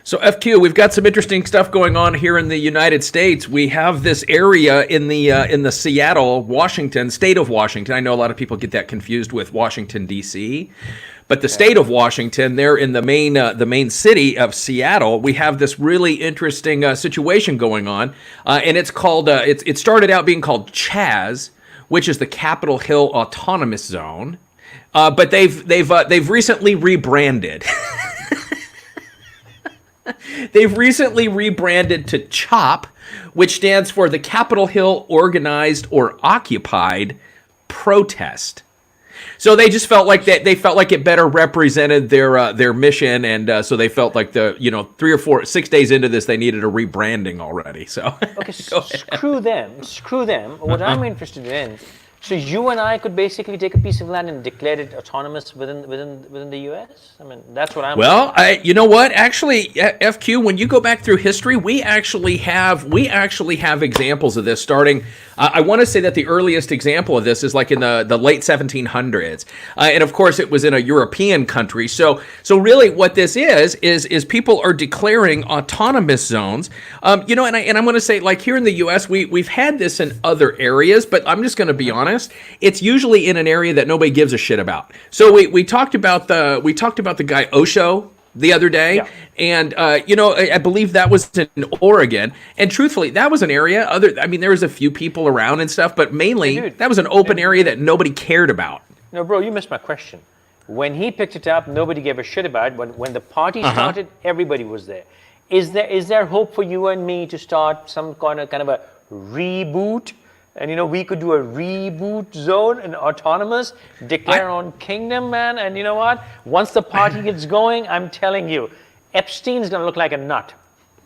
So FQ, we've got some interesting stuff going on here in the United States. We have this area in the Seattle, Washington, state of Washington. I know a lot of people get that confused with Washington D.C., but the state of Washington, there in the main city of Seattle, we have this really interesting situation going on, and it's called. It started out being called Chaz, which is the Capitol Hill Autonomous Zone, but they've recently rebranded. They've recently rebranded to CHOP, which stands for the Capitol Hill Organized or Occupied Protest. So they just felt like that. They felt like it better represented their mission, and so they felt like 3 or 4, 6 days into this, they needed a rebranding already. So okay, screw them. What I'm interested in. So you and I could basically take a piece of land and declare it autonomous within the U.S. I mean, that's what I'm. Well, you know what? Actually, FQ, when you go back through history, we actually have examples of this. Starting, I want to say that the earliest example of this is like in the late 1700s, and of course it was in a European country. So really, what this is people are declaring autonomous zones. And I'm going to say, like here in the U.S., we've had this in other areas, but I'm just going to be honest. It's usually in an area that nobody gives a shit about. So we talked about the guy Osho the other day, yeah. And I believe that was in Oregon. And truthfully, that was an area. There was a few people around and stuff, but mainly that was an open area that nobody cared about. No, bro, you missed my question. When he picked it up, nobody gave a shit about it. When the party started, everybody was there. Is there hope for you and me to start some kind of a reboot? And we could do a reboot zone, an autonomous, declare on kingdom, man. And you know what? Once the party gets going, I'm telling you, Epstein's gonna look like a nut.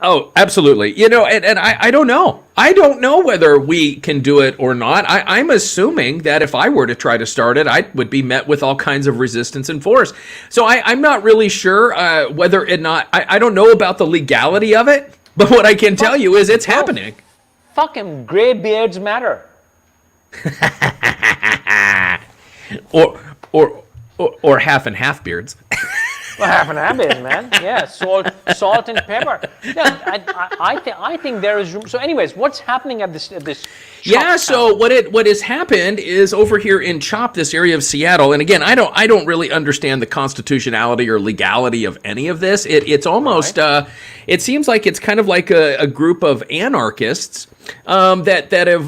Oh, absolutely. And I don't know. I don't know whether we can do it or not. I'm assuming that if I were to try to start it, I would be met with all kinds of resistance and force. So I'm not really sure whether or not. I don't know about the legality of it, but what I can tell you is it's happening. Fuck him, gray beards matter. or half and half beards. Well, half and half beards, man. Yeah, salt and pepper. Yeah, I think there is room. So, anyways, what's happening at this? Yeah. So what has happened is over here in CHOP, this area of Seattle, and again, I don't really understand the constitutionality or legality of any of this. It's almost it seems like it's kind of like a group of anarchists that have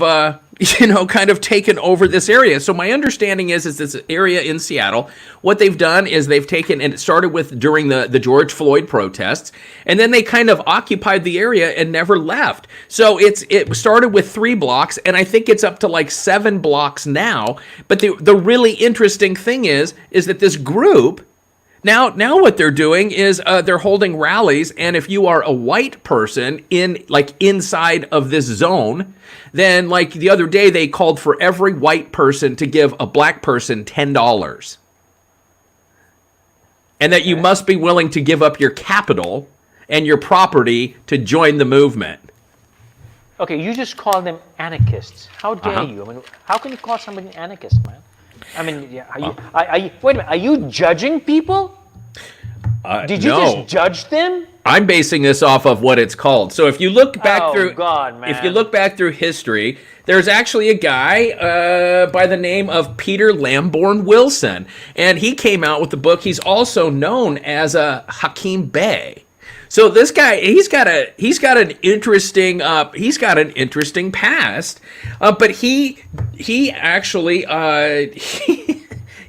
kind of taken over this area. So my understanding is this area in Seattle, what they've done is they've taken, and it started with during the George Floyd protests, and then they kind of occupied the area and never left. So it started with 3 blocks, and I think it's up to like 7 blocks now. But the really interesting thing is that this group, Now what they're doing is they're holding rallies, and if you are a white person inside of this zone, then like the other day they called for every white person to give a black person $10. And that you must be willing to give up your capital and your property to join the movement. Okay, you just call them anarchists. How dare you? I mean, how can you call somebody an anarchist, man? I mean, wait a minute. Are you judging people? Did you just judge them? I'm basing this off of what it's called. So if you look back if you look back through history, there's actually a guy by the name of Peter Lamborn Wilson, and he came out with the book. He's also known as Hakeem Bey. So this guy, he's got an interesting past, but he actually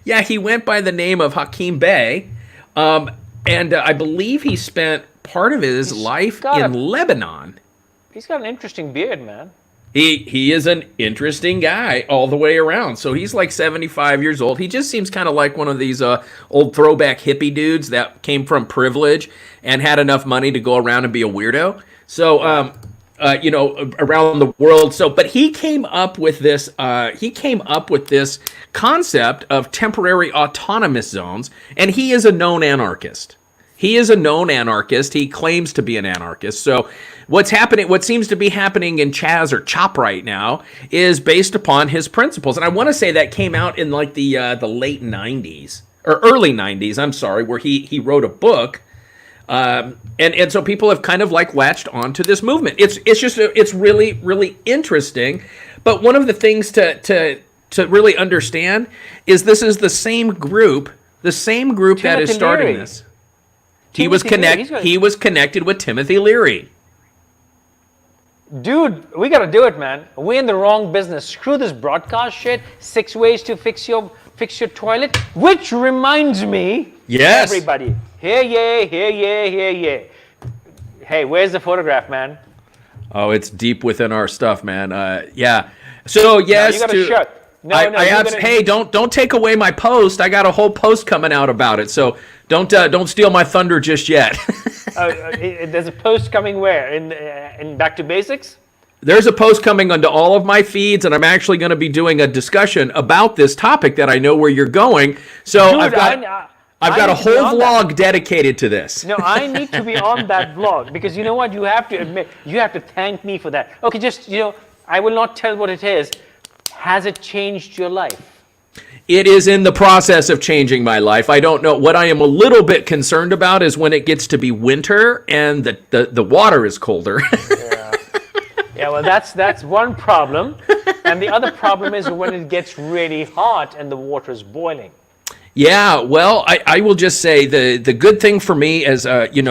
he went by the name of Hakeem Bey, and I believe he spent part of his life in Lebanon. He's got an interesting beard, man. He is an interesting guy all the way around. So he's like 75 years old. He just seems kind of like one of these old throwback hippie dudes that came from privilege and had enough money to go around and be a weirdo. So, around the world. So, but he came up with this. He came up with this concept of temporary autonomous zones, and he is a known anarchist. He is a known anarchist. He claims to be an anarchist. So what seems to be happening in Chaz or CHOP right now is based upon his principles. And I want to say that came out in like the late 90s or early 90s, I'm sorry, where he wrote a book And so people have kind of like latched onto this movement. It's really, really interesting. But one of the things to really understand is this is the same group that is starting Leary. this. He Timothy was connected with Timothy Leary. Dude, we gotta do it, man. We're in the wrong business. Screw this broadcast shit. 6 ways to fix your toilet. Which reminds me, Yes. everybody, hear ye, hear ye, hear ye. Hey, where's the photograph, man? Oh, it's deep within our stuff, man. Yeah. So yes, you gotta shut. No, hey, don't take away my post. I got a whole post coming out about it. So don't steal my thunder just yet. There's a post coming where? In Back to Basics? There's a post coming onto all of my feeds, and I'm actually going to be doing a discussion about this topic that I know where you're going. So Dude, I've got a whole vlog dedicated to this. No, I need to be on that vlog because you know what? You have to admit, you have to thank me for that. Okay, just, I will not tell what it is. Has it changed your life? It is in the process of changing my life. I don't know. What I am a little bit concerned about is when it gets to be winter and the water is colder. Yeah, well, that's one problem. And the other problem is when it gets really hot and the water is boiling. Yeah, well, I will just say the good thing for me as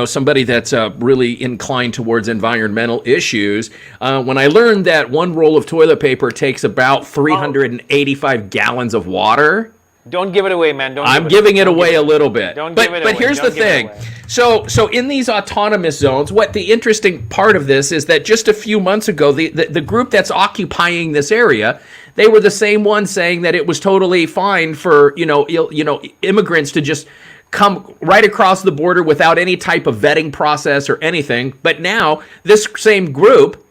somebody that's really inclined towards environmental issues, when I learned that one roll of toilet paper takes about 385 gallons of water. Don't give it away, man. I'm giving it away a little bit. But here's the thing. So in these autonomous zones, what the interesting part of this is that just a few months ago, the group that's occupying this area, they were the same ones saying that it was totally fine for immigrants to just come right across the border without any type of vetting process or anything. But now this same group,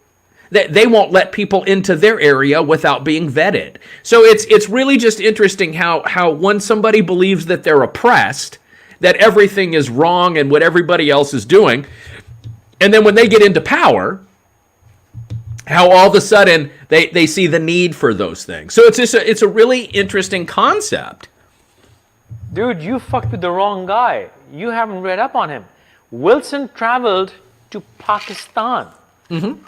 that they won't let people into their area without being vetted. So it's really just interesting how when somebody believes that they're oppressed, that everything is wrong and what everybody else is doing, and then when they get into power, how all of a sudden they see the need for those things. So it's a really interesting concept. Dude, you fucked with the wrong guy. You haven't read up on him. Wilson traveled to Pakistan. Mm-hmm.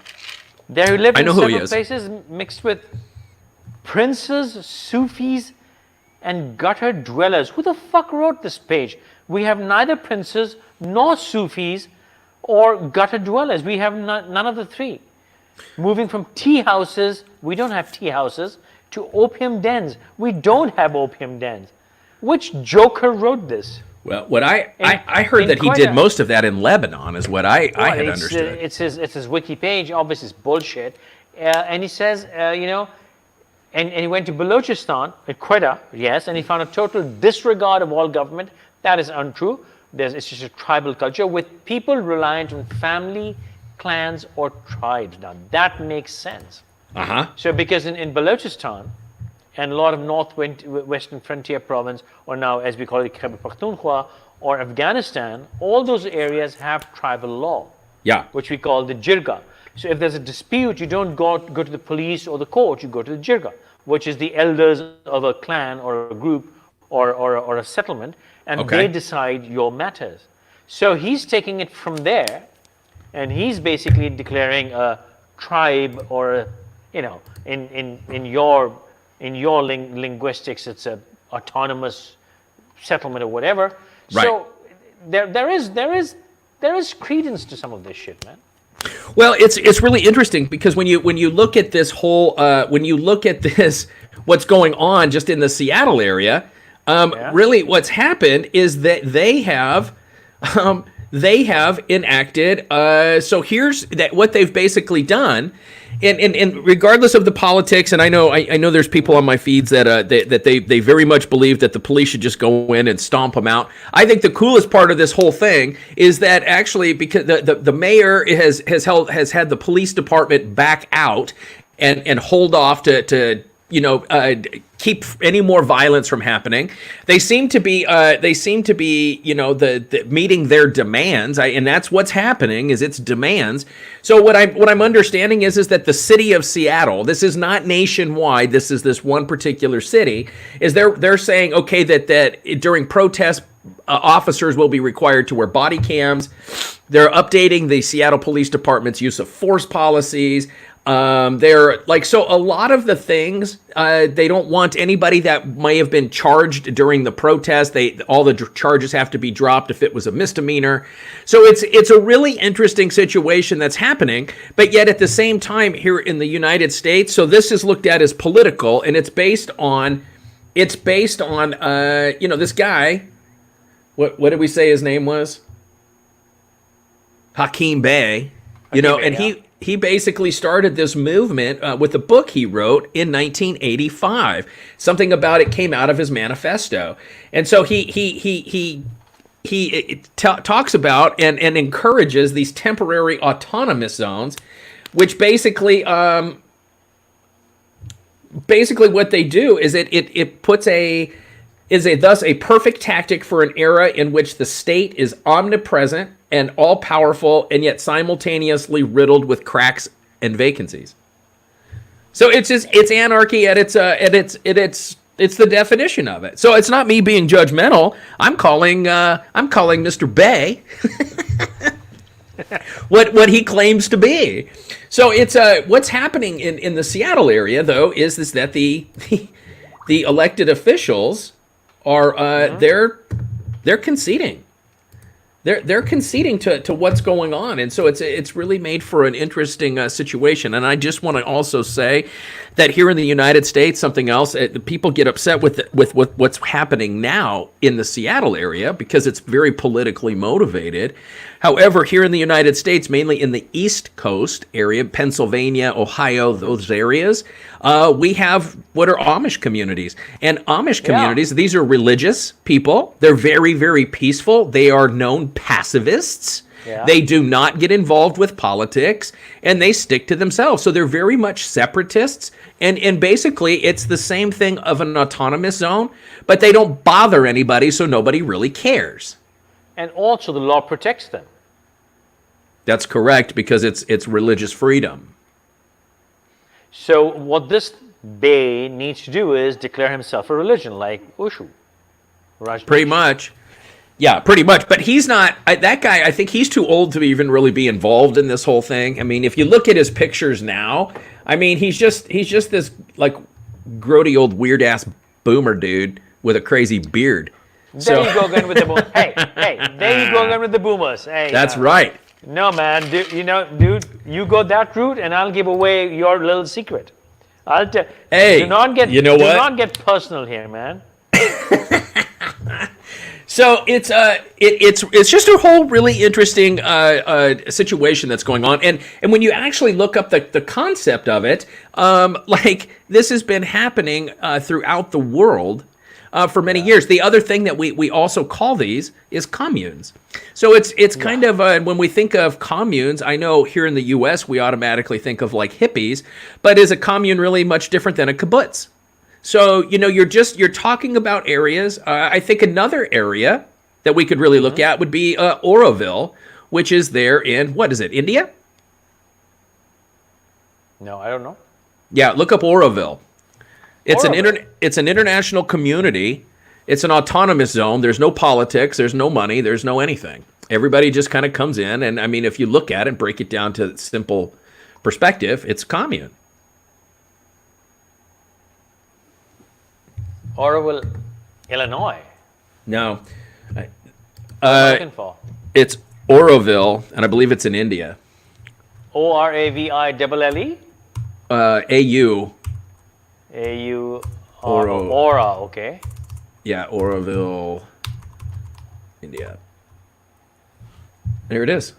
There he lived in several places mixed with princes, Sufis, and gutter dwellers. Who the fuck wrote this page? We have neither princes nor Sufis or gutter dwellers. We have none of the three. Moving from tea houses, we don't have tea houses, to opium dens. We don't have opium dens. Which joker wrote this? Well, what I heard that he did most of that in Lebanon is what I had understood. It's his wiki page. Obviously, it's bullshit. And he says, and he went to Balochistan, at Quetta, yes, and he found a total disregard of all government. That is untrue. It's just a tribal culture with people reliant on family, clans, or tribes. Now, that makes sense. Uh-huh. So because in Balochistan, and a lot of northwestern frontier province, or now as we call it Khyber Pakhtunkhwa, or Afghanistan, all those areas have tribal law, which we call the jirga. So if there's a dispute, you don't go to the police or the court, you go to the jirga, which is the elders of a clan or a group or a settlement, and they decide your matters. So he's taking it from there, and he's basically declaring a tribe or, in your linguistics, it's a autonomous settlement or whatever. Right. So there is credence to some of this shit, man. Well, it's really interesting because when you look at this whole what's going on just in the Seattle area, really what's happened is that they have enacted. So here's what they've basically done. And regardless of the politics, and I know there's people on my feeds that they very much believe that the police should just go in and stomp them out. I think the coolest part of this whole thing is that actually because the mayor has had the police department back out and hold off to keep any more violence from happening. They seem to be the meeting their demands, and that's what's happening is it's demands. So what I'm understanding is that the city of Seattle, this is not nationwide, this is this one particular city, is they're saying okay that during protests officers will be required to wear body cams. They're updating the Seattle Police Department's use of force policies. They're like, so a lot of the things, they don't want anybody that may have been charged during the protest. All the charges have to be dropped if it was a misdemeanor. So it's a really interesting situation that's happening. But yet at the same time here in the United States, so this is looked at as political, and it's based on this guy. What did we say his name was? Hakeem Bey. He basically started this movement with a book he wrote in 1985. Something about it came out of his manifesto, and so he talks about and encourages these temporary autonomous zones, which basically what they do is it puts thus a perfect tactic for an era in which the state is omnipresent and all-powerful, and yet simultaneously riddled with cracks and vacancies. So it's anarchy at its the definition of it. So it's not me being judgmental. I'm calling Mr. Bay what he claims to be. So it's what's happening in the Seattle area though is that the elected officials are they're conceding. They're conceding to what's going on, and so it's really made for an interesting situation. And I just want to also say that here in the United States, something else, people get upset with what's happening now in the Seattle area because it's very politically motivated. However, here in the United States, mainly in the East Coast area, Pennsylvania, Ohio, those areas, we have what are Amish communities. And Amish communities, these are religious people. They're very, very peaceful. They are known pacifists. Yeah. They do not get involved with politics, and they stick to themselves. So they're very much separatists. And basically, it's the same thing of an autonomous zone, but they don't bother anybody, so nobody really cares. And also the law protects them. That's correct, because it's religious freedom. So what this Bay needs to do is declare himself a religion, like Oshu. Pretty much. Yeah, pretty much. But he's not, that guy, I think he's too old to even really be involved in this whole thing. I mean, if you look at his pictures now, I mean, he's just this, like, grody old weird-ass boomer dude with a crazy beard. There you go again with the boomers. Hey, there you go again with the boomers. Hey, that's right. No, man, dude, you go that route, and I'll give away your little secret. I'll tell. Hey, do not get personal here, man. So it's just a whole really interesting situation that's going on, and when you actually look up the concept of it, like this has been happening throughout the world. For many years. The other thing that we also call these is communes. So it's kind of, when we think of communes, I know here in the U.S. we automatically think of like hippies, but is a commune really much different than a kibbutz? So, you're talking about areas. I think another area that we could really look at would be Oroville, which is there in, what is it, India? No, I don't know. Yeah, look up Oroville. It's an international community. It's an autonomous zone. There's no politics. There's no money. There's no anything. Everybody just kind of comes in. And I mean, if you look at it and break it down to simple perspective, it's commune. Oroville, Illinois. No. What are you looking for? It's Oroville, and I believe it's in India. Oraville? AU. AU, Aura, okay. Yeah, Oroville, India. There it is.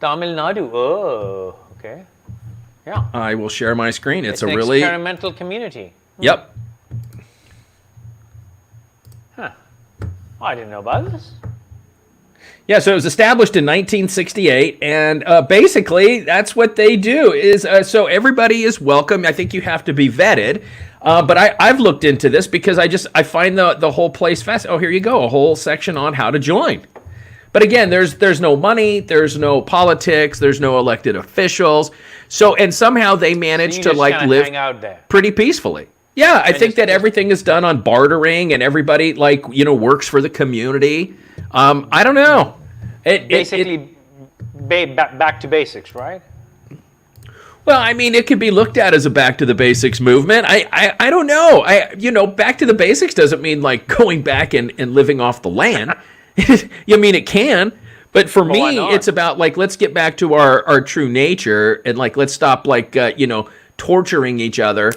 Tamil Nadu, oh, okay. Yeah. I will share my screen. It's a an really experimental community. Yep. Huh. I didn't know about this. Yeah, so it was established in 1968, and basically that's what they do. Is so everybody is welcome. I think you have to be vetted, but I've looked into this because I find the whole place fascinating. Oh, here you go, a whole section on how to join. But again, there's no money, there's no politics, there's no elected officials. So and somehow they manage to like live hang out there. pretty peacefully. Yeah, I think that everything is done on bartering, and everybody works for the community. I don't know. Basically, back to basics, right? Well, I mean, it could be looked at as a back to the basics movement. I don't know. Back to the basics doesn't mean like going back and living off the land. It can. But for me, it's about like, let's get back to our true nature, and like, let's stop torturing each other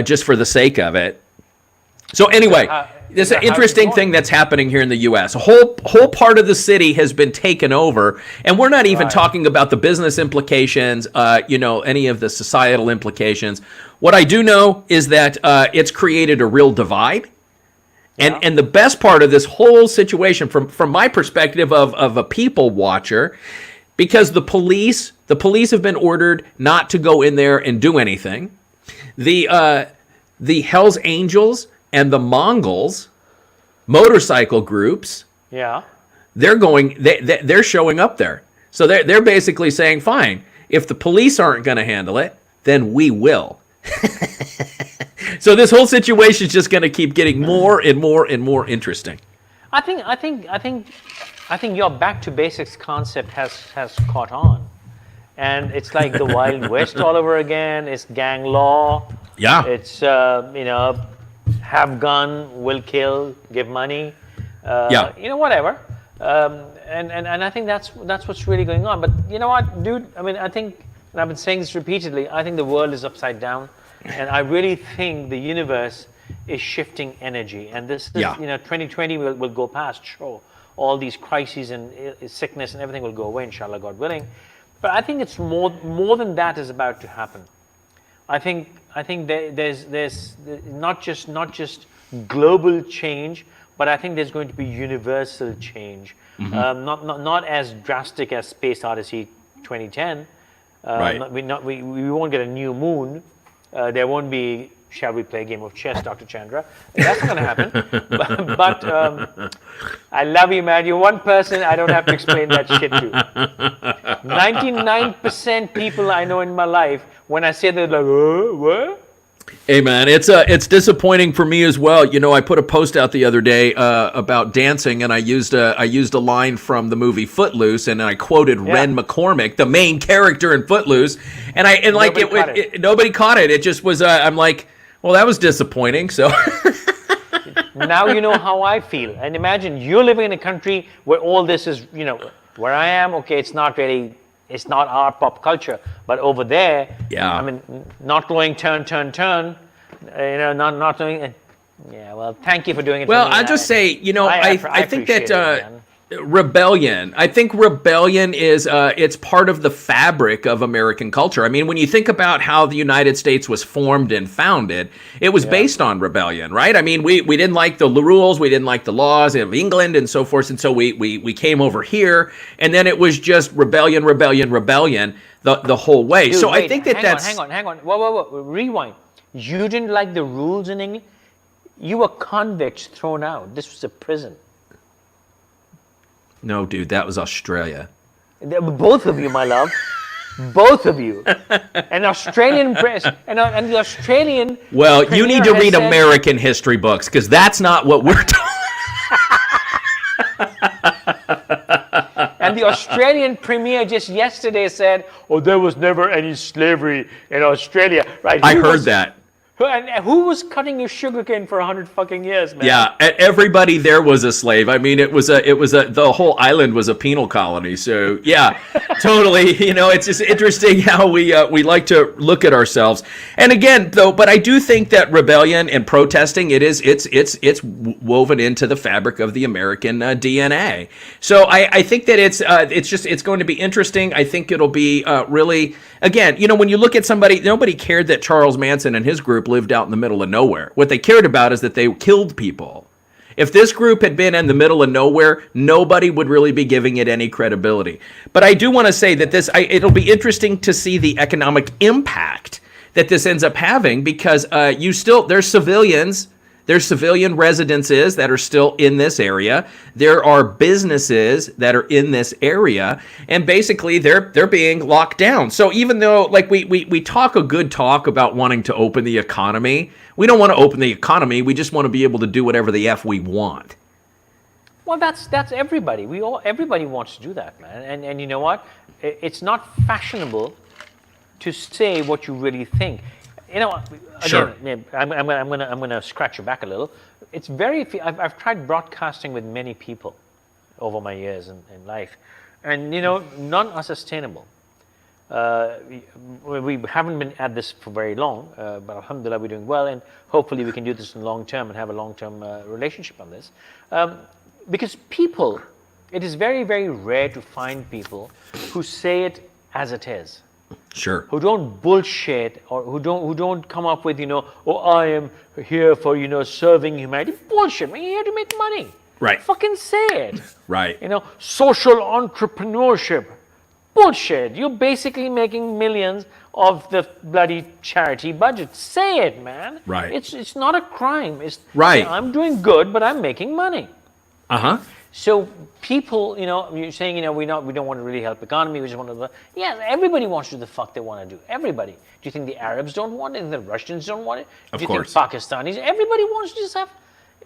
just for the sake of it. So anyway, there's an interesting thing that's happening here in the U.S. A whole part of the city has been taken over, and we're not even talking about the business implications, any of the societal implications. What I do know is that it's created a real divide. And the best part of this whole situation, from my perspective of a people watcher, because the police have been ordered not to go in there and do anything. The Hells Angels and the Mongols motorcycle groups, they're showing up there. So they're basically saying, fine, if the police aren't going to handle it, then we will. So this whole situation is just going to keep getting more and more and more interesting. I think your back to basics concept has caught on, and it's like the Wild West all over again. It's gang law. Yeah. It's have gun, will kill, give money. Whatever. And I think that's what's really going on. But you know what, dude? I mean, I think, and I've been saying this repeatedly, I think the world is upside down. And I really think the universe is shifting energy. And this is, 2020 will go past, sure. All these crises and sickness and everything will go away, inshallah, God willing. But I think it's more than that is about to happen. I think there's not just global change, but I think there's going to be universal change. Mm-hmm. Not as drastic as Space Odyssey 2010. Right. We won't get a new moon. There won't be, shall we play a game of chess, Dr. Chandra? That's not going to happen. But I love you, man. You're one person I don't have to explain that shit to. 99% people I know in my life, when I say they're like, what? Hey, man, it's disappointing for me as well. I put a post out the other day about dancing, and I used a line from the movie Footloose, and I quoted Ren McCormick, the main character in Footloose, nobody caught it. It just was. I'm like, well, that was disappointing. So now you know how I feel. And imagine you're living in a country where all this is, where I am. Okay, it's not our pop culture, but over there, I mean, not going turn, not doing. Yeah, well, thank you for doing it. Well, for me. I'll just say, I think that rebellion. I think rebellion is it's part of the fabric of American culture. I mean, when you think about how the United States was formed and founded, it was based on rebellion, right? I mean, we didn't like the rules, we didn't like the laws of England and so forth, and so we came over here, and then it was just rebellion the whole way. Dude, so wait, I think that's hang on. Whoa. Rewind. You didn't like the rules in England? You were convicts thrown out. This was a prison. No, dude, that was Australia. Both of you, my love. Both of you. And Australian press and the Australian. Well, you need to read American history books, because that's not what we're talking. And the Australian premier just yesterday said, "Oh, there was never any slavery in Australia." Right? I heard that. And who was cutting your sugarcane for 100 fucking years, man? Yeah, everybody there was a slave. I mean, the whole island was a penal colony. So yeah, totally. It's just interesting how we like to look at ourselves. And again, though, but I do think that rebellion and protesting, it's woven into the fabric of the American DNA. So I think that it's going to be interesting. I think it'll be really, again, when you look at somebody, nobody cared that Charles Manson and his group lived out in the middle of nowhere. What they cared about is that they killed people. If this group had been in the middle of nowhere, nobody would really be giving it any credibility. But I do want to say that it'll be interesting to see the economic impact that this ends up having, because there's civilians There's civilian residences that are still in this area. There are businesses that are in this area, and basically they're being locked down. So even though like we talk a good talk about wanting to open the economy, we don't want to open the economy. We just want to be able to do whatever the F we want. Well, that's everybody. Everybody wants to do that, man. And you know what? It's not fashionable to say what you really think. You know, again, Sure. I'm gonna scratch your back a little. It's I've tried broadcasting with many people over my years in life, and you know, none are sustainable. We haven't been at this for very long, but alhamdulillah, we're doing well, and hopefully we can do this in long term and have a long term relationship on this. Because people, it is very, very rare to find people who say it as it is. Sure. Who don't bullshit, or who don't come up with, you know, oh, I am here for, you know, serving humanity. Bullshit, man, you're here to make money. Right. Fucking say it. Right. You know, social entrepreneurship. Bullshit. You're basically making millions of the bloody charity budget. Say it, man. Right. It's not a crime. It's Right. I'm doing good, but I'm making money. Uh-huh. So people, you know, you're saying, you know, we don't want to really help the economy. We just want to. Yeah, everybody wants to do the fuck they want to do. Everybody. Do you think the Arabs don't want it? Do you think the Russians don't want it? Of Do you course. think Pakistanis? Everybody wants to just have.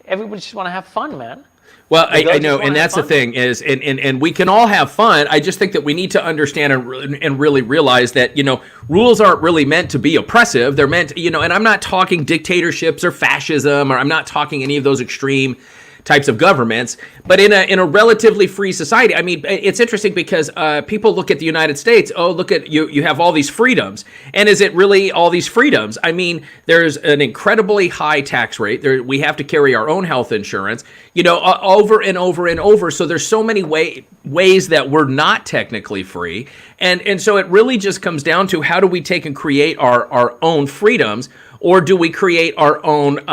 Everybody just want to have fun, man. Well, I just know, wanna and have that's the fun. thing is, and we can all have fun. I just think that we need to understand and really realize that, you know, rules aren't really meant to be oppressive. They're meant, you know, and I'm not talking dictatorships or fascism, or I'm not talking any of those extreme types of governments, but in a relatively free society. I mean, it's interesting because people look at the United States. Oh, look at you have all these freedoms, and is it really all these freedoms? I mean, there's an incredibly high tax rate. We have to carry our own health insurance, you know, over and over and over. So there's so many ways that we're not technically free, and so it really just comes down to how do we take and create our own freedoms. Or do we create our own?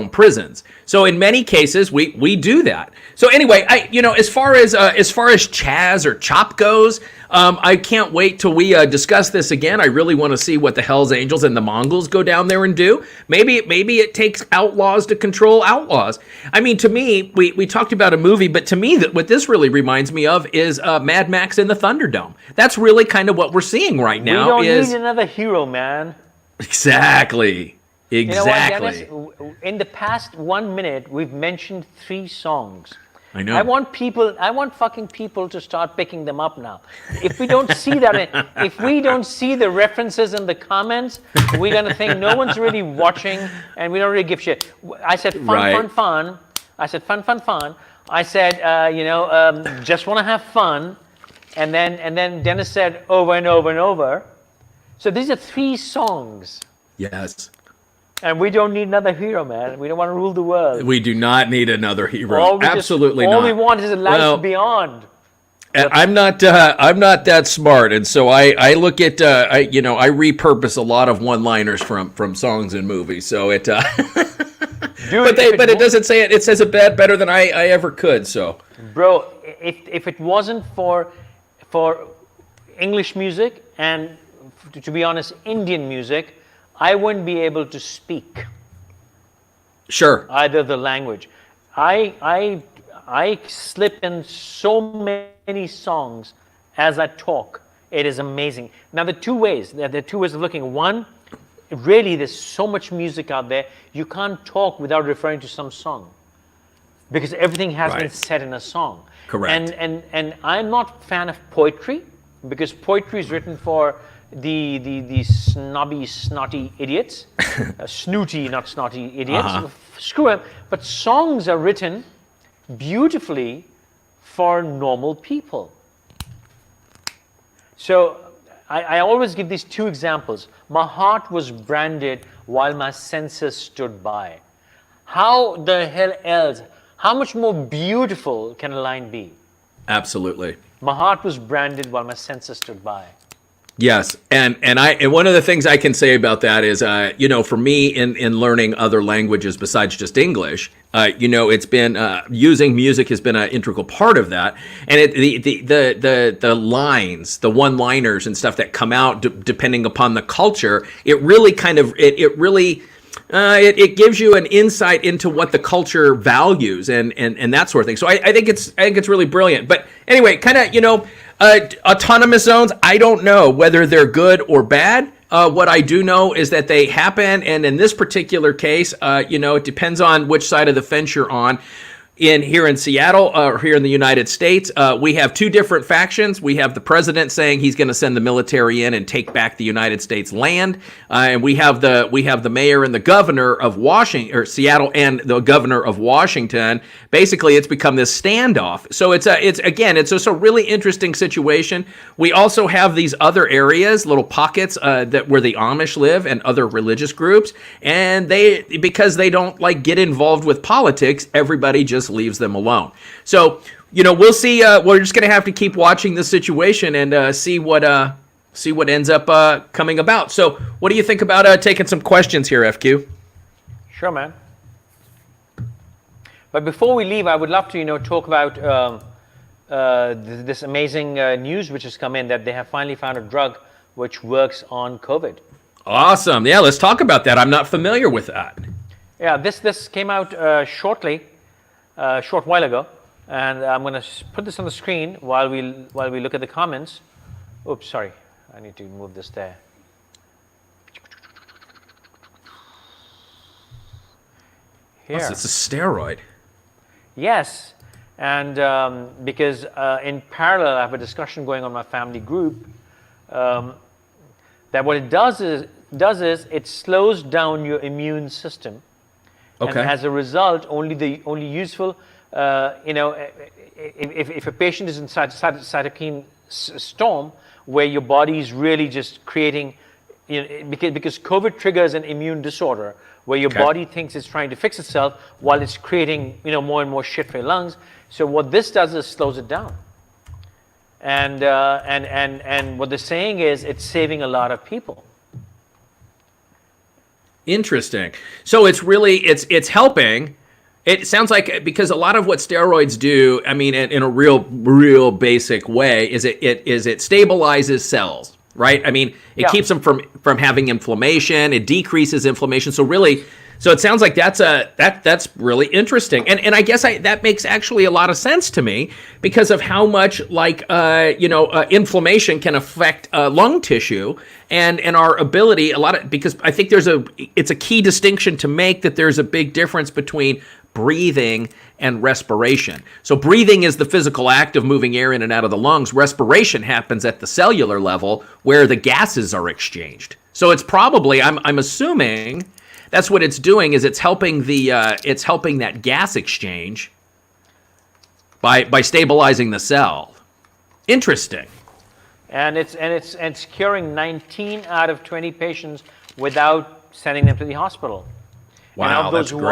Prisons? So in many cases, we do that. So anyway, as far as Chaz or Chop goes, I can't wait till we discuss this again. I really want to see what the Hells Angels and the Mongols go down there and do. Maybe it takes outlaws to control outlaws. I mean, to me, we talked about a movie, but to me, what this really reminds me of is Mad Max in the Thunderdome. That's really kind of what we're seeing right now. We don't need another hero, man. Exactly. You know what, Dennis? In the past 1 minute, we've mentioned 3 songs. I know. I want fucking people to start picking them up now. If we don't see that, if we don't see the references in the comments, we're gonna think no one's really watching, and we don't really give shit. I said fun, Right. fun, fun. I said fun, fun, fun. I said, just want to have fun, and then Dennis said over and over and over. So these are 3 songs. Yes. And we don't need another hero, man. We don't want to rule the world. We do not need another hero. Absolutely not. All we want is a life beyond. I'm not that smart, and so I look at I repurpose a lot of one-liners from songs and movies. So it, but it doesn't say it. It says it better than I ever could. So, bro, if it wasn't for English music and, to be honest, Indian music, I wouldn't be able to speak. Sure. Either the language. I slip in so many songs as I talk. It is amazing. Now, there are 2 ways. There are 2 ways of looking. One, really, there's so much music out there. You can't talk without referring to some song, because everything has been said in a song. Correct. And I'm not a fan of poetry, because poetry is written for the snobby, snotty idiots. Snooty, not snotty idiots. Screw them. But songs are written beautifully for normal people. So I always give these 2 examples. My heart was branded while my senses stood by. How the hell else? How much more beautiful can a line be? Absolutely. My heart was branded while my senses stood by. Yes, and one of the things I can say about that is, for me in learning other languages besides just English, it's been using music has been an integral part of that, and the lines, the one-liners and stuff that come out depending upon the culture, it really kind of it really it gives you an insight into what the culture values and that sort of thing. So I think it's really brilliant. But anyway, kind of autonomous zones. I don't know whether they're good or bad. What I do know is that they happen, and in this particular case, it depends on which side of the fence you're on. Here in Seattle, or here in the United States, we have two different factions. We have the president saying he's going to send the military in and take back the United States land, and we have the mayor and the governor of Washington, or Seattle, and the governor of Washington. Basically, it's become this standoff. So it's just a really interesting situation. We also have these other areas, little pockets where the Amish live and other religious groups, and because they don't get involved with politics, everybody just leaves them alone. So, we'll see. We're just going to have to keep watching the situation and see what ends up coming about. So, what do you think about taking some questions here, FQ? Sure, man. But before we leave, I would love to, talk about this amazing news which has come in, that they have finally found a drug which works on COVID. Awesome. Yeah, let's talk about that. I'm not familiar with that. Yeah, this came out a short while ago, and I'm going to put this on the screen while we look at the comments. Oops, sorry, I need to move this there. Here. It's a steroid. Yes, and because in parallel I have a discussion going on in my family group that what it does is it slows down your immune system. Okay. And as a result, only useful, if a patient is in cytokine storm where your body is really just creating, because COVID triggers an immune disorder where your body thinks it's trying to fix itself while it's creating, more and more shit for your lungs. So what this does is slows it down. And what they're saying is it's saving a lot of people. Interesting. So it's helping. It sounds like, because a lot of what steroids do, I mean, in a real basic way, is it stabilizes cells, right? I mean, it keeps them from having inflammation. It decreases inflammation. So it sounds like that's really interesting, and I guess that makes actually a lot of sense to me because of how much inflammation can affect lung tissue and our ability because I think it's a key distinction to make, that there's a big difference between breathing and respiration. So breathing is the physical act of moving air in and out of the lungs. Respiration happens at the cellular level where the gases are exchanged. So it's probably, I'm assuming, that's what it's doing, is it's helping that gas exchange by stabilizing the cell. Interesting. And it's curing 19 out of 20 patients without sending them to the hospital. Wow, and of those who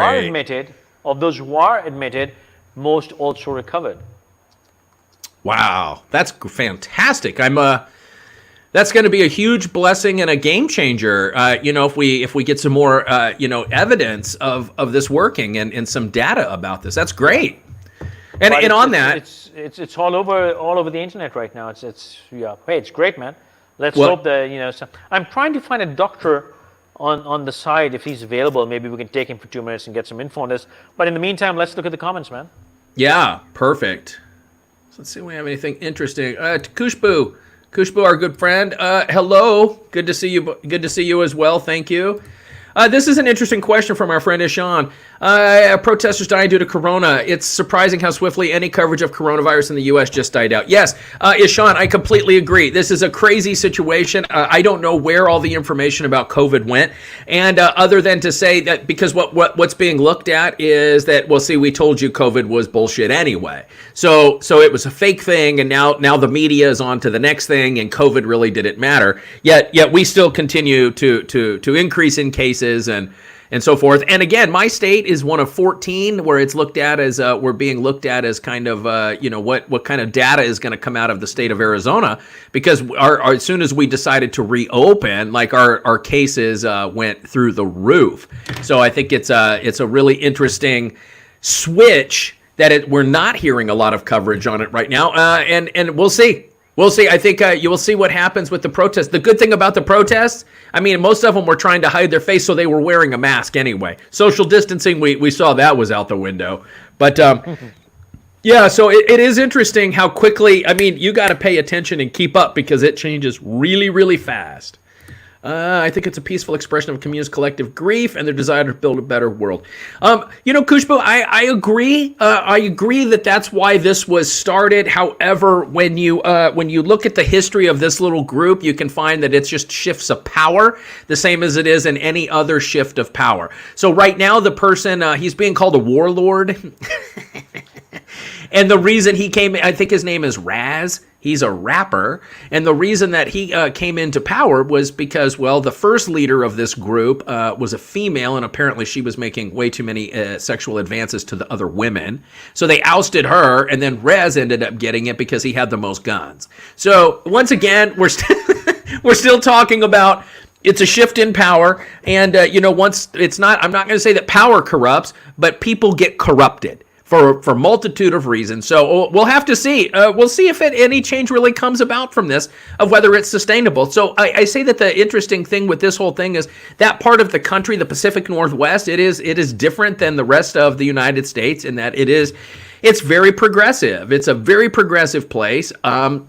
are admitted, most also recovered. Wow, that's fantastic. That's going to be a huge blessing and a game changer. If we get some more evidence of this working and some data about this, that's great. And on that, it's all over the internet right now. Hey, it's great, man. Let's hope that I'm trying to find a doctor on the side if he's available. Maybe we can take him for 2 minutes and get some info on this. But in the meantime, let's look at the comments, man. Yeah, perfect. So let's see if we have anything interesting. Kushbu, our good friend. Hello. Good to see you. Good to see you as well. Thank you. This is an interesting question from our friend Ishan. Protesters dying due to corona. It's surprising how swiftly any coverage of coronavirus in the U.S. just died out. Yes, Ishan, I completely agree. This is a crazy situation. I don't know where all the information about COVID went, and other than to say that, because what's being looked at is that, well, see, we told you COVID was bullshit anyway. So it was a fake thing, and now the media is on to the next thing, and COVID really didn't matter. Yet we still continue to increase in cases and so forth. And again, my state is one of 14 where it's looked at as we're being looked at as kind of what kind of data is going to come out of the state of Arizona, because as soon as we decided to reopen, our cases went through the roof. So I think it's a really interesting switch that we're not hearing a lot of coverage on it right now, and we'll see. We'll see. I think you will see what happens with the protests. The good thing about the protests, I mean, most of them were trying to hide their face, so they were wearing a mask anyway. Social distancing, we saw that was out the window. But yeah, so it is interesting how quickly, I mean, you got to pay attention and keep up because it changes really, really fast. I think it's a peaceful expression of a community's collective grief and their desire to build a better world. Kushbu, I agree. I agree that that's why this was started. However, when you look at the history of this little group, you can find that it's just shifts of power, the same as it is in any other shift of power. So right now, the person, he's being called a warlord. And the reason he came, I think his name is Raz. He's a rapper. And the reason that he came into power was because, well, the first leader of this group was a female, and apparently she was making way too many sexual advances to the other women. So they ousted her, and then Raz ended up getting it because he had the most guns. So once again, we're still talking about it's a shift in power. And, once it's not, I'm not going to say that power corrupts, but people get corrupted. For multitude of reasons. So we'll have to see. We'll see if any change really comes about from this, of whether it's sustainable. So I say that the interesting thing with this whole thing is that part of the country, the Pacific Northwest, it is different than the rest of the United States in that it's very progressive. It's a very progressive place. And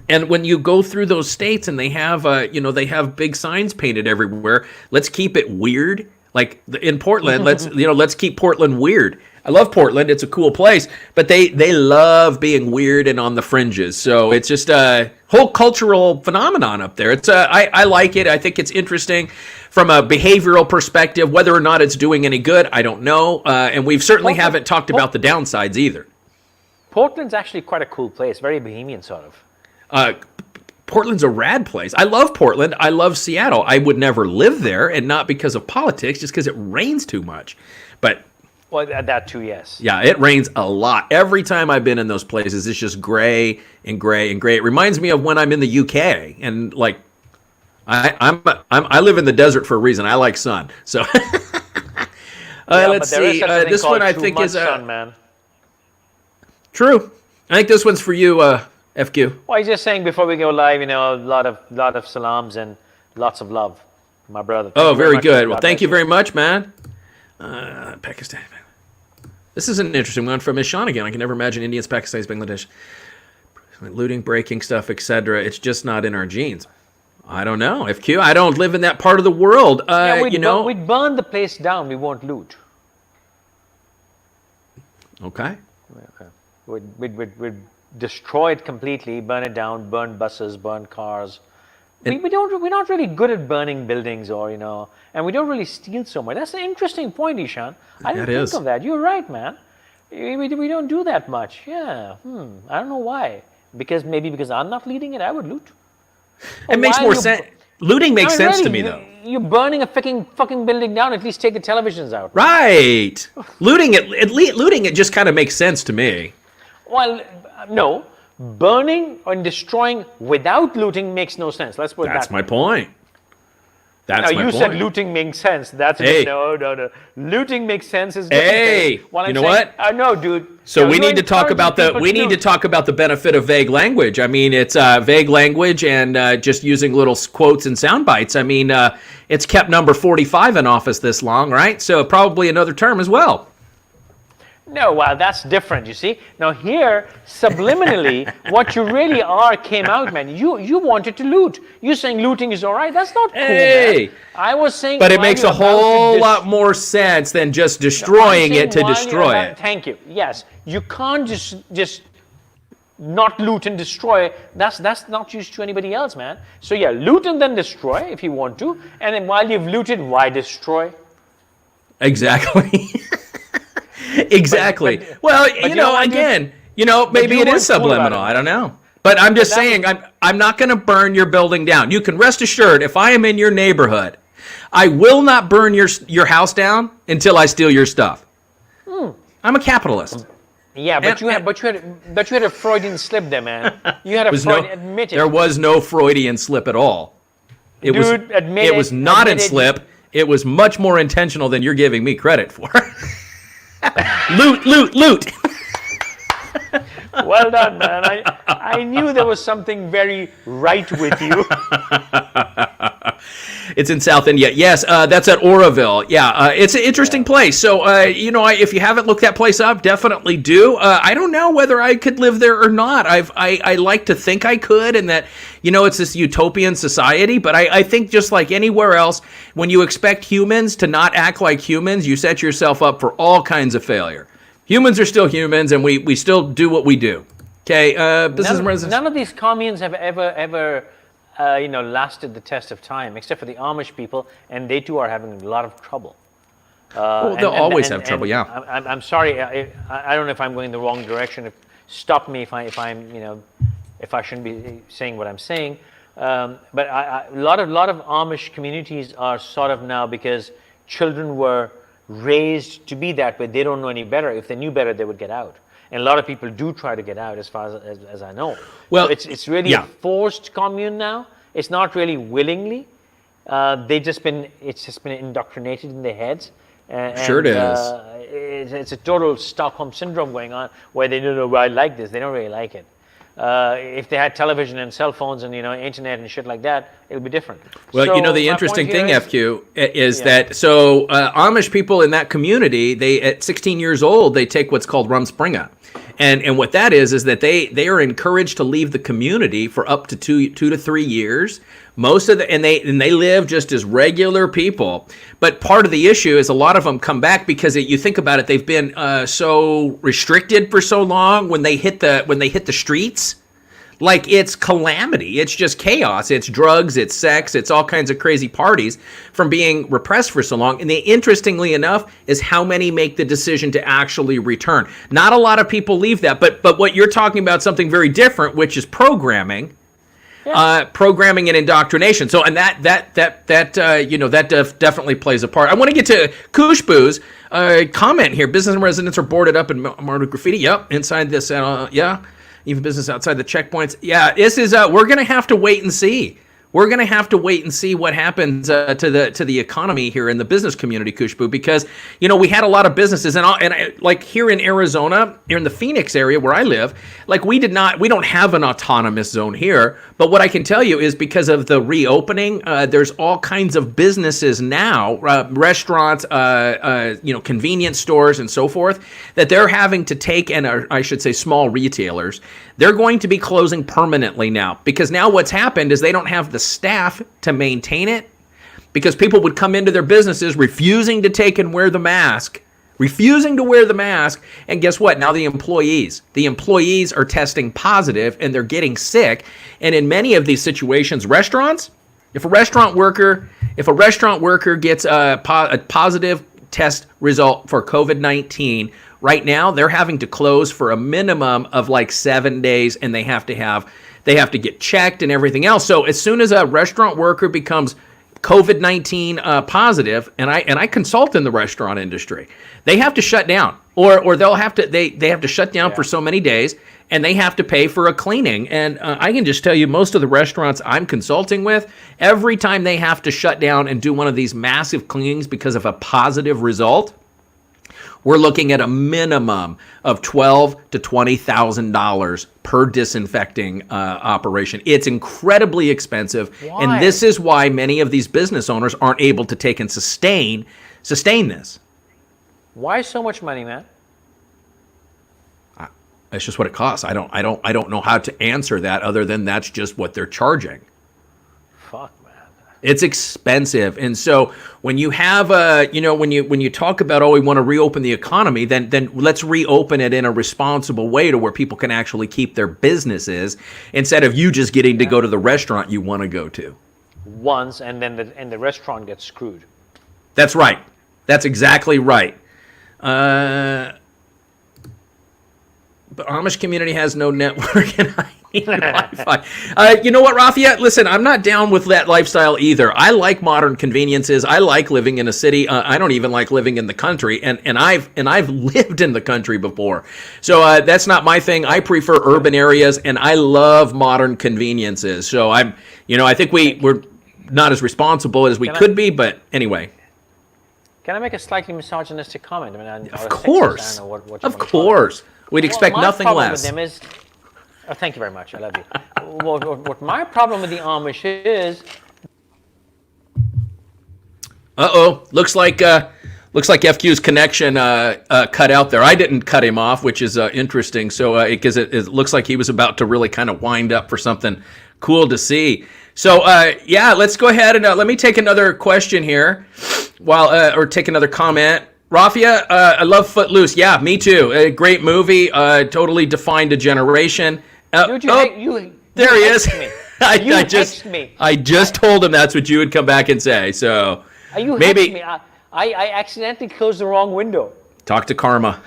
when you go through those states and they have big signs painted everywhere, let's keep it weird. Like in Portland, let's keep Portland weird. I love Portland. It's a cool place, but they love being weird and on the fringes. So it's just a whole cultural phenomenon up there. It's I like it. I think it's interesting from a behavioral perspective. Whether or not it's doing any good, I don't know. And we've certainly haven't talked about the downsides either. Portland's actually quite a cool place, very bohemian sort of. Portland's a rad place. I love Portland. I love Seattle. I would never live there, and not because of politics, just because it rains too much. But well, that too, yes. Yeah, it rains a lot. Every time I've been in those places, it's just gray and gray and gray. It reminds me of when I'm in the UK, and like I live in the desert for a reason. I like sun. So let's see. This one I think is sun, man. True. I think this one's for you, FQ. Well, I was just saying before we go live, a lot of salams and lots of love, my brother. Oh, very good. Well, thank you very much, man. Pakistan. This is an interesting one from Ishan again. I can never imagine Indians, Pakistanis, Bangladesh looting, breaking stuff, etc. It's just not in our genes. I don't know. FQ, I don't live in that part of the world. We'd burn the place down. We won't loot. Okay. We'd destroy it completely, burn it down, burn buses, burn cars. We're not really good at burning buildings and we don't really steal so much. That's an interesting point, Ishan. I didn't think of that. You're right, man. We don't do that much. Yeah. I don't know why. Maybe because I'm not leading it, I would loot. It makes more sense. Looting makes sense to me, though. You're burning a fucking building down. At least take the televisions out. Right. Looting it just kind of makes sense to me. Well, no. Burning and destroying without looting makes no sense. Let's put That's my point. Said looting makes sense. No. Looting makes sense is what? No, dude. So we need to talk about the benefit of vague language. I mean, it's vague language and just using little quotes and sound bites. I mean, it's kept number 45 in office this long, right? So probably another term as well. No, well, that's different, you see. Now here, subliminally, what you really are came out, man. You wanted to loot. You're saying looting is all right. That's not cool, man. I was saying... But it makes a whole lot more sense than just destroying it to destroy it. Thank you. Yes. You can't just not loot and destroy. That's not used to anybody else, man. So yeah, loot and then destroy if you want to. And then while you've looted, why destroy? Exactly. Exactly. Maybe it is subliminal. I don't know. But I'm just saying, I'm not going to burn your building down. You can rest assured, if I am in your neighborhood, I will not burn your house down until I steal your stuff. I'm a capitalist. Yeah, but you had a Freudian slip there, man. You had admit it. There was no Freudian slip at all. It was not in slip. It was much more intentional than you're giving me credit for. Loot. Well done, man. I knew there was something very right with you. It's in South India. Yes, that's at Oroville. Yeah, it's an interesting place. So, if you haven't looked that place up, definitely do. I don't know whether I could live there or not. I like to think I could, and that, it's this utopian society. But I think just like anywhere else, when you expect humans to not act like humans, you set yourself up for all kinds of failure. Humans are still humans, and we still do what we do. Okay, none of these communes have ever lasted the test of time, except for the Amish people, and they too are having a lot of trouble. They'll always have trouble. Yeah. I'm sorry. I don't know if I'm going the wrong direction. Stop me if I shouldn't be saying what I'm saying. But a lot of Amish communities are sort of now, because children were raised to be that way. They don't know any better. If they knew better, they would get out. And a lot of people do try to get out, as far as I know. Well, so it's really a forced commune now. It's not really willingly. It's just been indoctrinated in their heads. Sure it is. It's a total Stockholm syndrome going on, where they don't know, well, I like this. They don't really like it. If they had television and cell phones and internet and shit like that, it would be different. Well, so the interesting thing, FQ, is that Amish people in that community, they at 16 years old, they take what's called Rumspringa. And what that is that they are encouraged to leave the community for up to two to 3 years. And they live just as regular people. But part of the issue is a lot of them come back because you think about it, they've been so restricted for so long. When they hit the streets, like, it's calamity. It's just chaos. It's drugs. It's sex. It's all kinds of crazy parties from being repressed for so long. And interestingly enough, is how many make the decision to actually return. Not a lot of people leave that. But what you're talking about, something very different, which is programming. Yeah. Programming and indoctrination. So, and that definitely plays a part. I want to get to Kushbu's comment here. Business and residents are boarded up in Mardu graffiti. Yep, inside this. Even business outside the checkpoints. Yeah, this is. We're going to have to wait and see. We're going to have to wait and see what happens to the economy here in the business community, Kushbu, because we had a lot of businesses, and like here in Arizona, here in the Phoenix area where I live, like we don't have an autonomous zone here. But what I can tell you is because of the reopening, there's all kinds of businesses now, restaurants, convenience stores, and so forth, that they're having to take, and I should say small retailers, they're going to be closing permanently now, because now what's happened is they don't have the staff to maintain it, because people would come into their businesses refusing to take and wear the mask, and guess what? Now the employees are testing positive and they're getting sick. And in many of these situations, restaurants, if a restaurant worker gets a positive test result for COVID-19, right now they're having to close for a minimum of like 7 days, and they have to get checked and everything else. So as soon as a restaurant worker becomes COVID-19 positive, and I consult in the restaurant industry, they have to shut down, or they have to shut down for so many days, and they have to pay for a cleaning. And I can just tell you, most of the restaurants I'm consulting with, every time they have to shut down and do one of these massive cleanings because of a positive result, we're looking at a minimum of $12,000 to $20,000 per disinfecting operation. It's incredibly expensive. Why? And this is why many of these business owners aren't able to take and sustain this. Why so much money, man? That's just what it costs. I don't know how to answer that other than that's just what they're charging. Fuck, man. It's expensive. And so when you have when you talk about, we want to reopen the economy, then let's reopen it in a responsible way to where people can actually keep their businesses, instead of you just getting to go to the restaurant you want to go to once, and then the restaurant gets screwed. That's right. That's exactly right. But Amish community has no network, and I need Wi-Fi. You know what, Rafiat? Listen, I'm not down with that lifestyle either. I like modern conveniences. I like living in a city. I don't even like living in the country, and I've lived in the country before. So that's not my thing. I prefer urban areas, and I love modern conveniences. So I think we're not as responsible as we could be, but anyway. Can I make a slightly misogynistic comment? I mean, of course. Of course. We'd expect nothing problem less. with them is, oh, thank you very much. I love you. What my problem with the Amish is. Looks like FQ's connection cut out there. I didn't cut him off, which is interesting. So because it looks like he was about to really kind of wind up for something cool to see. So yeah, let's go ahead and let me take another question here, or take another comment. Rafia, I love Footloose. Yeah, me too. A great movie. Totally defined a generation. There he is. I just told him that's what you would come back and say. So you maybe me. I accidentally closed the wrong window. Talk to karma.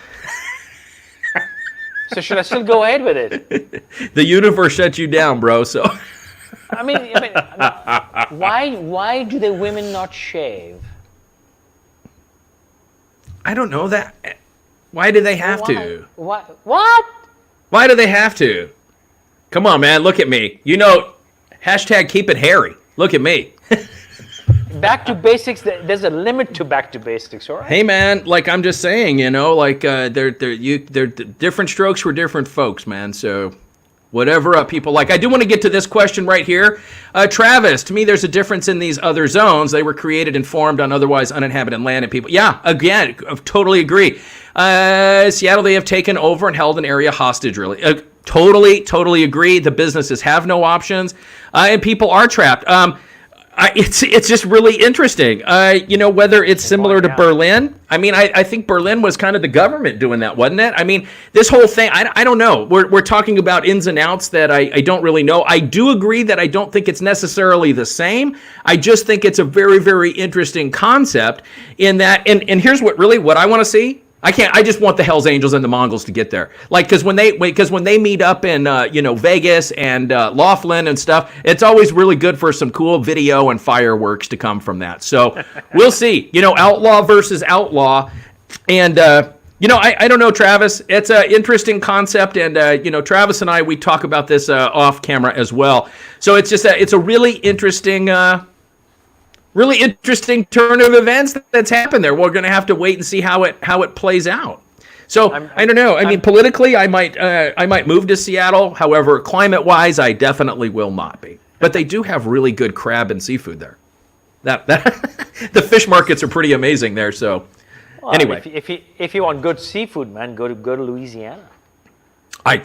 So should I still go ahead with it? The universe shut you down, bro. So I mean, why do the women not shave? I don't know that. Why do they have to? What? Why do they have to? Come on, man. Look at me. Hashtag keep it hairy. Look at me. Back to basics. There's a limit to back to basics, all right? Hey, man. Like I'm just saying, they're different strokes for different folks, man. So whatever people like. I do want to get to this question right here. Travis, to me, there's a difference in these other zones. They were created and formed on otherwise uninhabited land and people. Yeah, again, I totally agree. Seattle, they have taken over and held an area hostage, really. Totally agree. The businesses have no options, and people are trapped. It's just really interesting. Whether it's similar to Berlin. I mean, I think Berlin was kind of the government doing that, wasn't it? I mean, this whole thing, I don't know. We're talking about ins and outs that I don't really know. I do agree that I don't think it's necessarily the same. I just think it's a very, very interesting concept in that, and here's what I want to see. I just want the Hells Angels and the Mongols to get there. Like, because when they meet up in Vegas and Laughlin and stuff, it's always really good for some cool video and fireworks to come from that. So we'll see. Outlaw versus outlaw, and I don't know, Travis. It's an interesting concept, and Travis and we talk about this off camera as well. So it's just it's a really interesting. Really interesting turn of events that's happened there. We're going to have to wait and see how it plays out. So I don't know. I mean, politically, I might move to Seattle. However, climate-wise, I definitely will not be. But they do have really good crab and seafood there. That the fish markets are pretty amazing there. So anyway, if you want good seafood, man, go to Louisiana.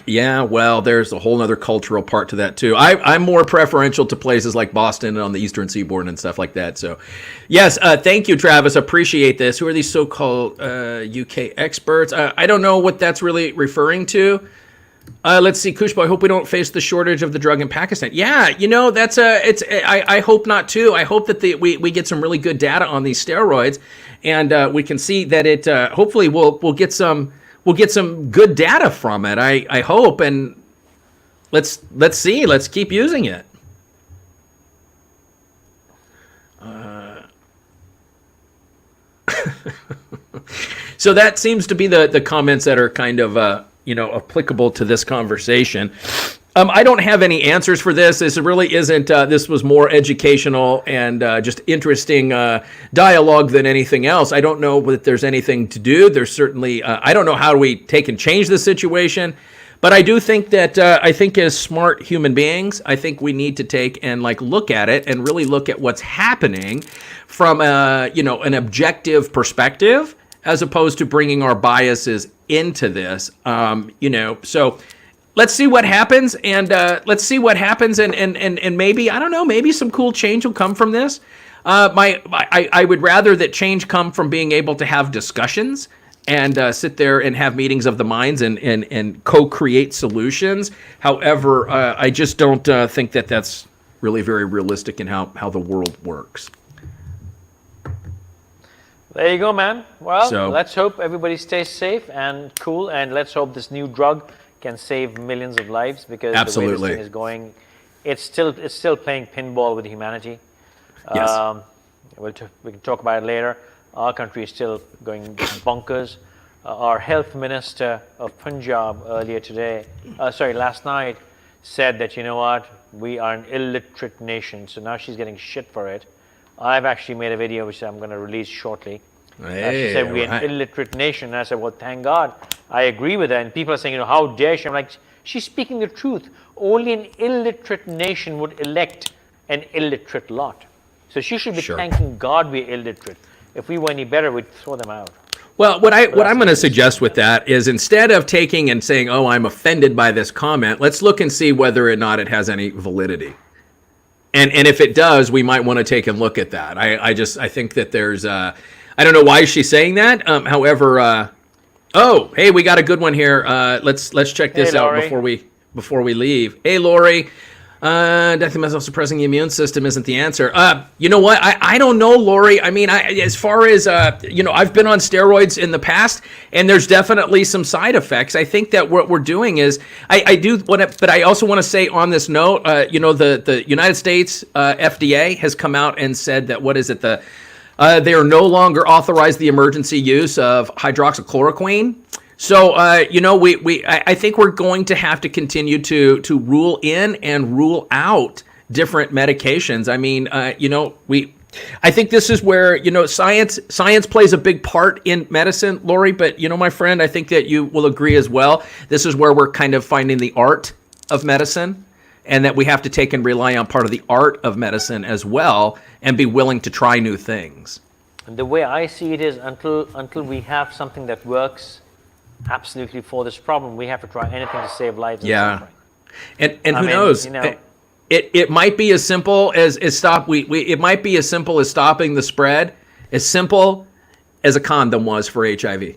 There's a whole other cultural part to that too. I'm more preferential to places like Boston and on the Eastern Seaboard and stuff like that. So, yes, thank you, Travis. Appreciate this. Who are these so-called UK experts? I don't know what that's really referring to. Let's see, Kushbo. I hope we don't face the shortage of the drug in Pakistan. Yeah, that's I hope not too. I hope that we get some really good data on these steroids, and we can see that it. Hopefully, we'll get some. We'll get some good data from it. I hope, and let's see. Let's keep using it. So that seems to be the comments that are kind of applicable to this conversation. I don't have any answers for this. This really isn't. This was more educational and just interesting dialogue than anything else. I don't know that there's anything to do. There's certainly. I don't know how we take and change the situation, but I do think that I think as smart human beings, I think we need to take and look at it and really look at what's happening from an objective perspective, as opposed to bringing our biases into this. So. Let's see what happens, and and maybe, I don't know, maybe some cool change will come from this. I would rather that change come from being able to have discussions and sit there and have meetings of the minds and co-create solutions. However, I just don't think that that's really very realistic in how the world works. There you go, man. Well, let's hope everybody stays safe and cool, and let's hope this new drug can save millions of lives, because absolutely. The way this thing is going, it's still playing pinball with humanity. Yes. We can talk about it later. Our country is still going bonkers. Our health minister of Punjab last night said that, we are an illiterate nation. So now she's getting shit for it. I've actually made a video which I'm going to release shortly. She said we're an illiterate nation. And I said, well, thank God I agree with her. And people are saying, how dare she? I'm like, she's speaking the truth. Only an illiterate nation would elect an illiterate lot. So she should be thanking God we're illiterate. If we were any better, we'd throw them out. Well, what I'm going to suggest with that is, instead of taking and saying, "Oh, I'm offended by this comment," let's look and see whether or not it has any validity. And if it does, we might want to take a look at that. I think that there's I don't know why she's saying that. However, oh, hey, we got a good one here. Let's check this out before we leave. Hey, Lori. Death and suppressing the immune system isn't the answer. You know what? I don't know, Lori. I mean, as far as, I've been on steroids in the past, and there's definitely some side effects. I think that what we're doing is, but I also want to say on this note, the United States FDA has come out and said that, they are no longer authorized the emergency use of hydroxychloroquine. So, I think we're going to have to continue to rule in and rule out different medications. I mean, I think this is where, science plays a big part in medicine, Lori, but, my friend, I think that you will agree as well. This is where we're kind of finding the art of medicine, and that we have to take and rely on part of the art of medicine as well, and be willing to try new things. And the way I see it is, until we have something that works absolutely for this problem, we have to try anything to save lives. Yeah, and who knows? It might be as simple as it might be as simple as stopping the spread, as simple as a condom was for HIV,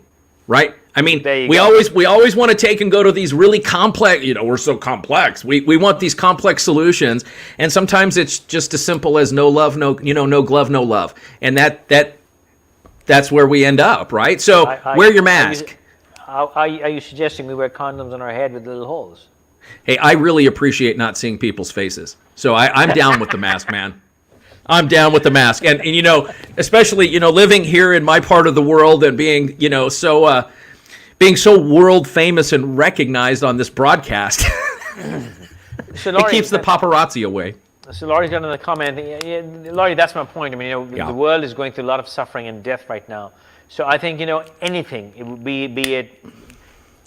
right? I mean, we always want to take and go to these really complex. We're so complex. We want these complex solutions, and sometimes it's just as simple as no love, no glove, no love, and that's where we end up, right? So wear your mask. Are you suggesting we wear condoms on our head with little holes? Hey, I really appreciate not seeing people's faces. So I'm down with the mask, man. I'm down with the mask. And especially, living here in my part of the world and being, being so world famous and recognized on this broadcast. So, Laurie, it keeps the paparazzi away. So Laurie's got another comment. Laurie, that's my point. I mean, the world is going through a lot of suffering and death right now. So I think, anything, it would be it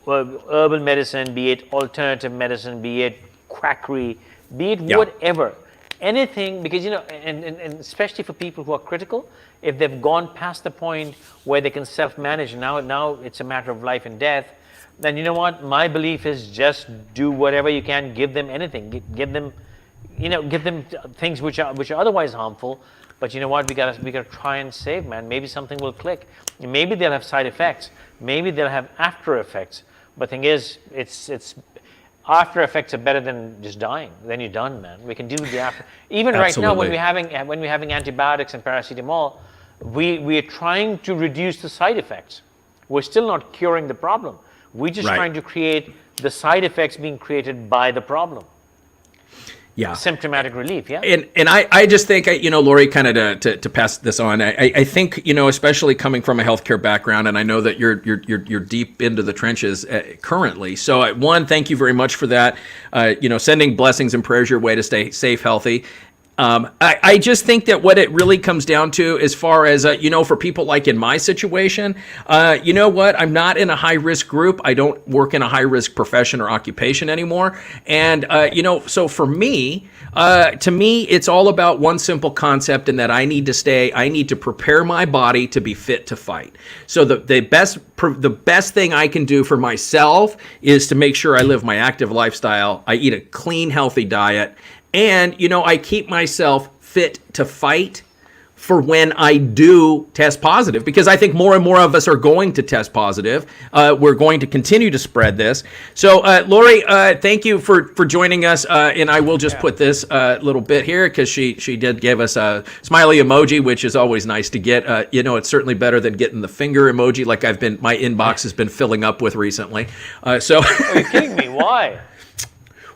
herbal medicine, be it alternative medicine, be it quackery, be it whatever, anything, because, and especially for people who are critical, if they've gone past the point where they can self-manage, now it's a matter of life and death, then you know what? My belief is just do whatever you can, give them anything, give them things which are otherwise harmful. But you know what? We gotta try and save, man. Maybe something will click. Maybe they'll have side effects. Maybe they'll have after effects. But the thing is, it's after effects are better than just dying. Then you're done, man. We can do the after. Even right now, when we're having antibiotics and paracetamol, we are trying to reduce the side effects. We're still not curing the problem. We're just trying to create the side effects being created by the problem. Yeah. Symptomatic relief, yeah. And I just think, Lori, kind of to pass this on, I think, especially coming from a healthcare background, and I know that you're deep into the trenches currently. So one, thank you very much for that. Sending blessings and prayers your way to stay safe, healthy. I just think that what it really comes down to, as far as, for people like in my situation, you know what? I'm not in a high-risk group. I don't work in a high-risk profession or occupation anymore. And, so for me, to me, it's all about one simple concept, in that I need to prepare my body to be fit to fight. So the best thing I can do for myself is to make sure I live my active lifestyle. I eat a clean, healthy diet. And, I keep myself fit to fight for when I do test positive, because I think more and more of us are going to test positive. We're going to continue to spread this. So, Lori, thank you for joining us. And I will just put this little bit here, because she did give us a smiley emoji, which is always nice to get. It's certainly better than getting the finger emoji like my inbox has been filling up with recently. Are you kidding me? Why?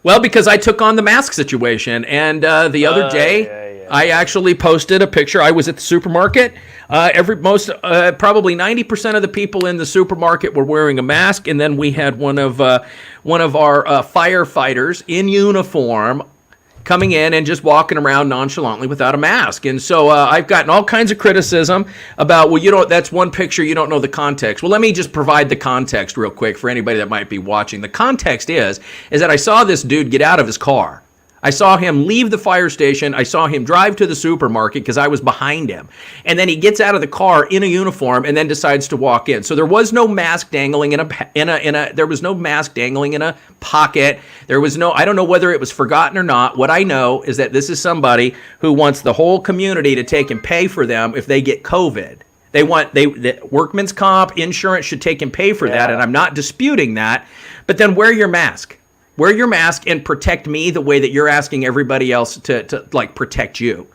Well, because I took on the mask situation, and the other day I actually posted a picture. I was at the supermarket. Probably 90% of the people in the supermarket were wearing a mask, and then we had one of our firefighters in uniform coming in and just walking around nonchalantly without a mask. And so I've gotten all kinds of criticism about, well, that's one picture, you don't know the context. Well, let me just provide the context real quick for anybody that might be watching. The context is that I saw this dude get out of his car. I saw him leave the fire station. I saw him drive to the supermarket because I was behind him. And then he gets out of the car in a uniform and then decides to walk in. So there was no mask dangling there was no mask dangling in a pocket. There was no, I don't know whether it was forgotten or not. What I know is that this is somebody who wants the whole community to take and pay for them if they get COVID. The workman's comp insurance should take and pay for that. And I'm not disputing that. But then wear your mask. Wear your mask and protect me the way that you're asking everybody else to like protect you.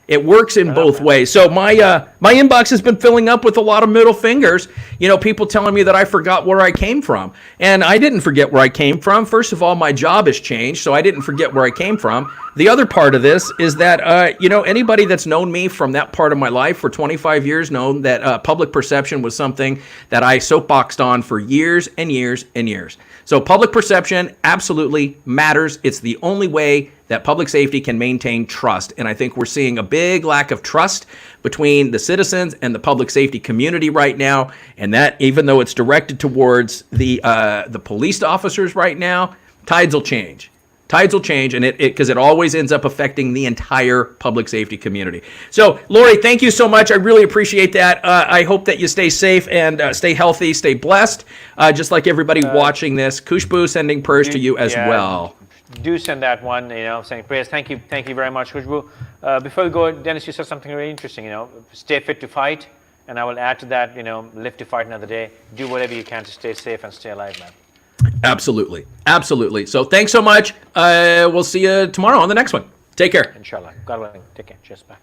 It works in both ways. So my inbox has been filling up with a lot of middle fingers. People telling me that I forgot where I came from. And I didn't forget where I came from. First of all, my job has changed, so I didn't forget where I came from. The other part of this is that, anybody that's known me from that part of my life for 25 years known that public perception was something that I soapboxed on for years and years and years. So public perception absolutely matters. It's the only way that public safety can maintain trust. And I think we're seeing a big lack of trust between the citizens and the public safety community right now. And that, even though it's directed towards the police officers right now, tides will change. Tides will change, and because it always ends up affecting the entire public safety community. So, Lori, thank you so much. I really appreciate that. I hope that you stay safe and stay healthy, stay blessed, just like everybody watching this. Kushbu sending prayers to you as well. Do send that one, saying prayers. Thank you very much, Kushbu. Before we go, Dennis, you said something really interesting, stay fit to fight, and I will add to that, live to fight another day. Do whatever you can to stay safe and stay alive, man. Absolutely. Absolutely. So thanks so much. We'll see you tomorrow on the next one. Take care. Inshallah. God willing. Take care. Cheers. Bye.